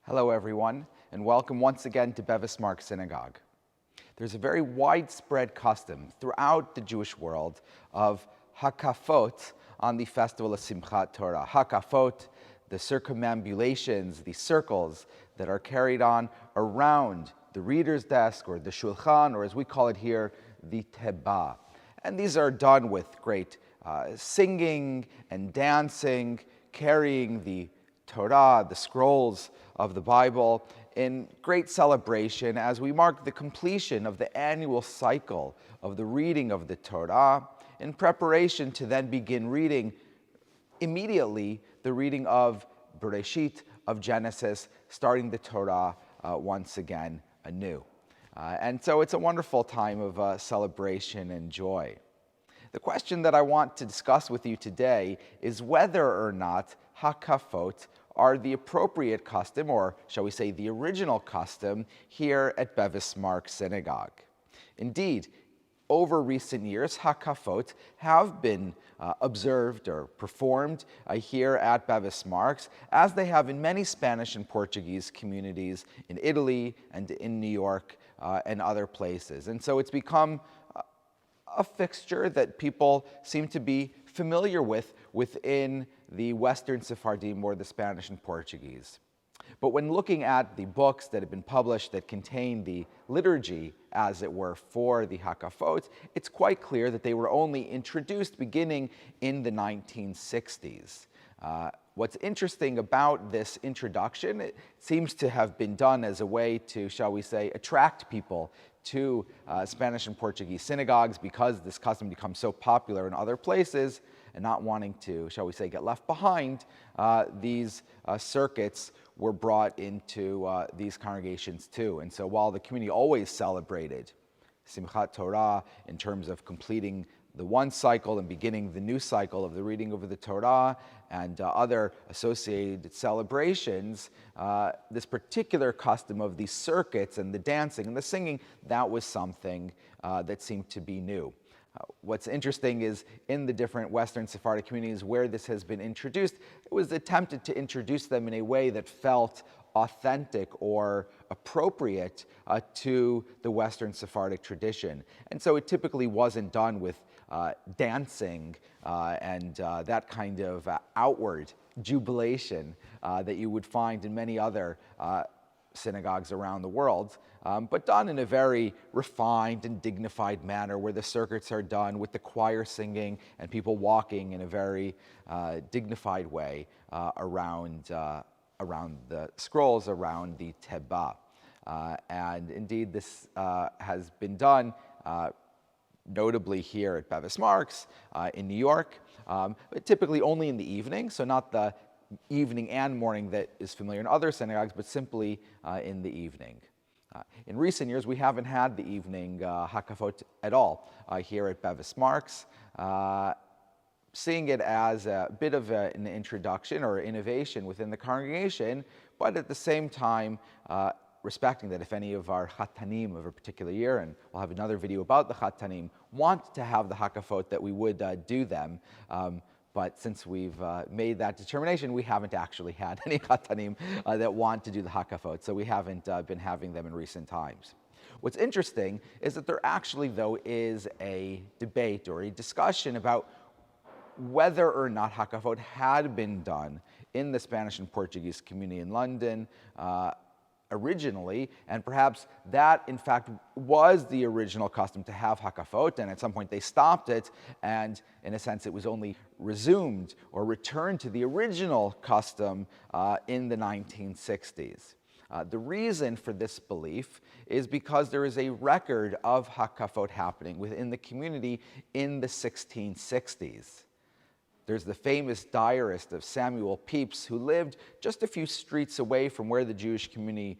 Hello everyone, and welcome once again to Bevis Marks Synagogue. There's a very widespread custom throughout the Jewish world of Hakafot on the festival of Simhat Torah. Hakafot, the circumambulations, the circles that are carried on around the reader's desk or the shulchan, or as we call it here, the teba. And these are done with great singing and dancing, carrying the Torah, the scrolls of the Bible, in great celebration as we mark the completion of the annual cycle of the reading of the Torah in preparation to then begin reading immediately the reading of Bereshit, of Genesis, starting the Torah once again anew. And so it's a wonderful time of celebration and joy. The question that I want to discuss with you today is whether or not Hakafot are the appropriate custom, or shall we say the original custom, here at Bevis Marks Synagogue. Indeed, over recent years, Hakafot have been observed or performed here at Bevis Marks, as they have in many Spanish and Portuguese communities in Italy and in New York and other places. And so it's become a fixture that people seem to be familiar with within the Western Sephardim, or the Spanish and Portuguese. But when looking at the books that have been published that contain the liturgy, as it were, for the Hakafot, it's quite clear that they were only introduced beginning in the 1960s. What's interesting about this introduction, it seems to have been done as a way to, shall we say, attract people to Spanish and Portuguese synagogues, because this custom becomes so popular in other places, and not wanting to, shall we say, get left behind, these circuits were brought into these congregations too. And so while the community always celebrated Simhat Torah in terms of completing the one cycle and beginning the new cycle of the reading of the Torah and other associated celebrations, this particular custom of these circuits and the dancing and the singing, that was something that seemed to be new. What's interesting is in the different Western Sephardic communities where this has been introduced, it was attempted to introduce them in a way that felt authentic or appropriate to the Western Sephardic tradition. And so it typically wasn't done with dancing and that kind of outward jubilation that you would find in many other synagogues around the world, but done in a very refined and dignified manner, where the circuits are done with the choir singing and people walking in a very dignified way around the scrolls, around the teba. And indeed, this has been done notably here at Bevis Marks in New York, but typically only in the evening, so not the evening and morning that is familiar in other synagogues, but simply in the evening. In recent years, we haven't had the evening Hakafot at all here at Bevis Marks, seeing it as a bit of an introduction or innovation within the congregation, but at the same time respecting that if any of our Chatanim of a particular year, and we'll have another video about the Chatanim, want to have the Hakafot, that we would do them. But since we've made that determination, we haven't actually had any Chatanim that want to do the Hakafot, so we haven't been having them in recent times. What's interesting is that there actually, though, is a debate or a discussion about whether or not Hakafot had been done in the Spanish and Portuguese community in London originally, and perhaps that in fact was the original custom to have Hakafot, and at some point they stopped it, and in a sense it was only resumed or returned to the original custom in the 1960s. The reason for this belief is because there is a record of Hakafot happening within the community in the 1660s. There's the famous diarist of Samuel Pepys, who lived just a few streets away from where the Jewish community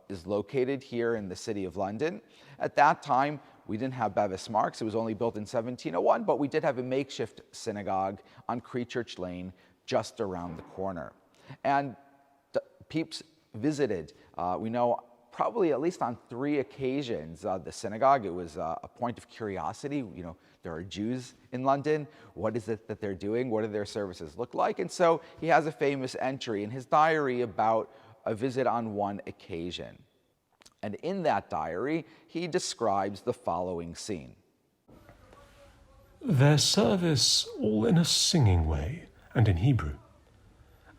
is located here in the city of London. At that time, we didn't have Bevis Marks. It was only built in 1701, but we did have a makeshift synagogue on Church Lane just around the corner. And Pepys visited, we know, probably at least on 3 occasions, the synagogue. It was a point of curiosity. You know, there are Jews in London. What is it that they're doing? What do their services look like? And so he has a famous entry in his diary about a visit on one occasion. And in that diary, he describes the following scene. Their service all in a singing way and in Hebrew,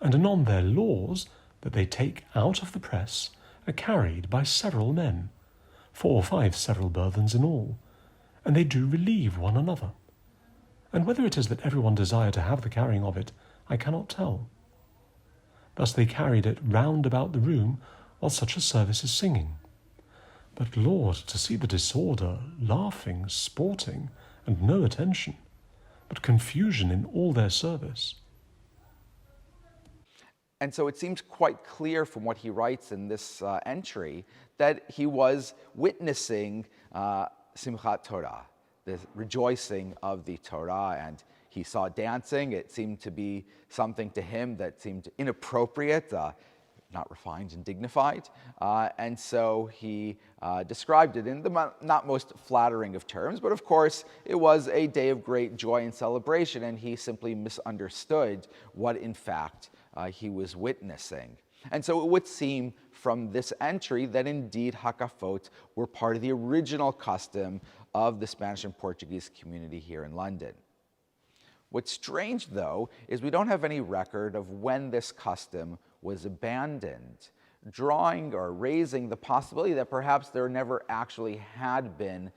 and anon their laws that they take out of the press are carried by several men, 4 or 5 several burthens in all, and they do relieve one another. And whether it is that everyone desire to have the carrying of it, I cannot tell. Thus they carried it round about the room while such a service is singing. But Lord, to see the disorder, laughing, sporting, and no attention, but confusion in all their service. And so it seems quite clear from what he writes in this entry that he was witnessing Simhat Torah, the rejoicing of the Torah, and he saw dancing. It seemed to be something to him that seemed inappropriate, not refined and dignified, and so he described it in the not most flattering of terms, but of course it was a day of great joy and celebration, and he simply misunderstood what in fact he was witnessing. And so it would seem from this entry that indeed Hakafot were part of the original custom of the Spanish and Portuguese community here in London. What's strange, though, is we don't have any record of when this custom was abandoned, drawing or raising the possibility that perhaps there never actually had been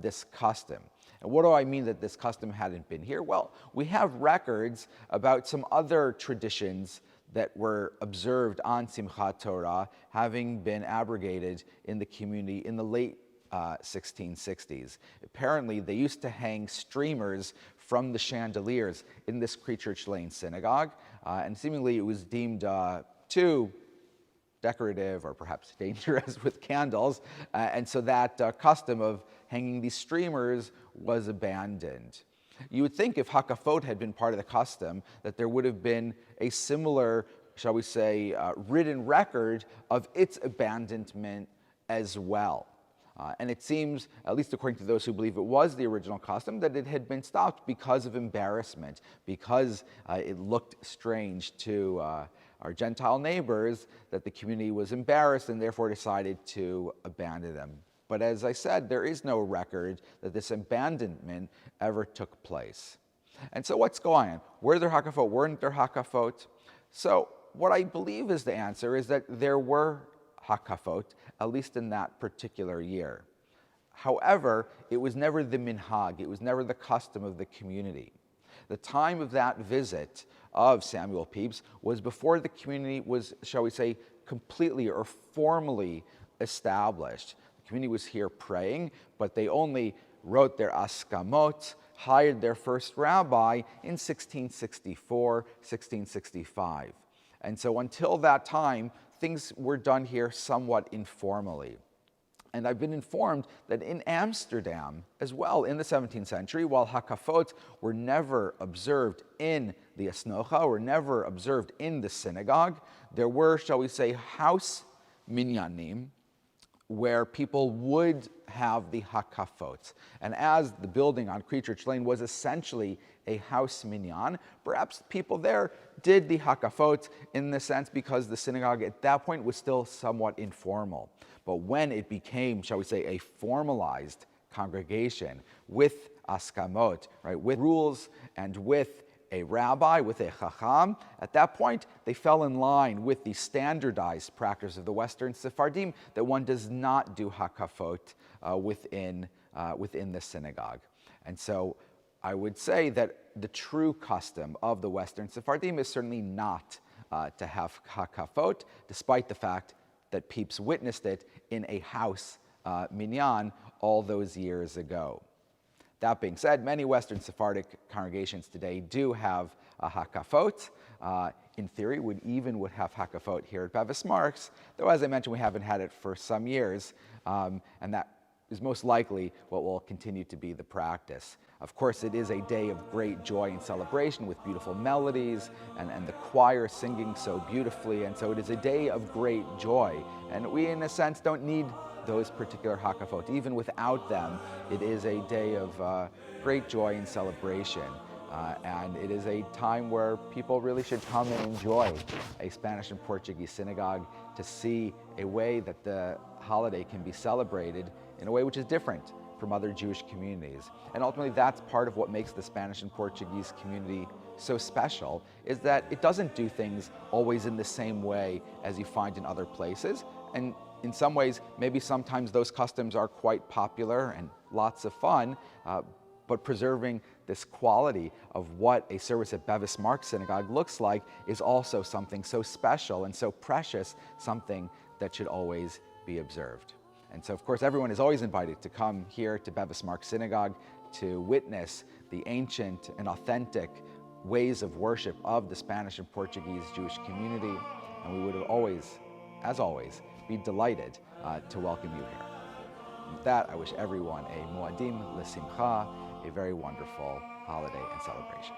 this custom. And what do I mean that this custom hadn't been here? Well, we have records about some other traditions that were observed on Simhat Torah having been abrogated in the community in the late 1660s. Apparently, they used to hang streamers from the chandeliers in this Church Lane synagogue, and seemingly it was deemed too decorative or perhaps dangerous with candles, and so that custom of hanging these streamers was abandoned. You would think if Hakafot had been part of the custom that there would have been a similar, shall we say, written record of its abandonment as well. And it seems, at least according to those who believe it was the original custom, that it had been stopped because of embarrassment, because it looked strange to our Gentile neighbors, that the community was embarrassed and therefore decided to abandon them. But as I said, there is no record that this abandonment ever took place. And so what's going on? Were there Hakafot? Weren't there Hakafot? So what I believe is the answer is that there were Hakafot, at least in that particular year. However, it was never the minhag, it was never the custom of the community. The time of that visit of Samuel Pepys was before the community was, shall we say, completely or formally established. The community was here praying, but they only wrote their askamot, hired their first rabbi in 1664, 1665. And so until that time, things were done here somewhat informally. And I've been informed that in Amsterdam as well in the 17th century, while Hakafot were never observed in the Asnocha, were never observed in the synagogue, there were, shall we say, house minyanim, where people would have the Hakafot. And as the building on Church Lane was essentially a house minyan, perhaps people there did the Hakafot in the sense because the synagogue at that point was still somewhat informal. But when it became, shall we say, a formalized congregation with askamot, right, with rules and with a rabbi, with a chacham, at that point they fell in line with the standardized practice of the Western Sephardim that one does not do Hakafot within the synagogue. And so I would say that the true custom of the Western Sephardim is certainly not to have Hakafot, despite the fact that Pepys witnessed it in a house minyan all those years ago. That being said, many Western Sephardic congregations today do have a Hakafot. In theory, would have Hakafot here at Bevis Marks, though as I mentioned, we haven't had it for some years, and that is most likely what will continue to be the practice. Of course, it is a day of great joy and celebration with beautiful melodies and the choir singing so beautifully, and so it is a day of great joy. And we, in a sense, don't need those particular Hakafot. Even without them, it is a day of great joy and celebration. And it is a time where people really should come and enjoy a Spanish and Portuguese synagogue to see a way that the holiday can be celebrated in a way which is different from other Jewish communities. And ultimately, that's part of what makes the Spanish and Portuguese community so special, is that it doesn't do things always in the same way as you find in other places. And in some ways, maybe sometimes those customs are quite popular and lots of fun, but preserving this quality of what a service at Bevis Marks Synagogue looks like is also something so special and so precious, something that should always be observed. And so, of course, everyone is always invited to come here to Bevis Marks Synagogue to witness the ancient and authentic ways of worship of the Spanish and Portuguese Jewish community. And we would always, as always, be delighted to welcome you here. With that, I wish everyone a Moadim L'Simcha, a very wonderful holiday and celebration.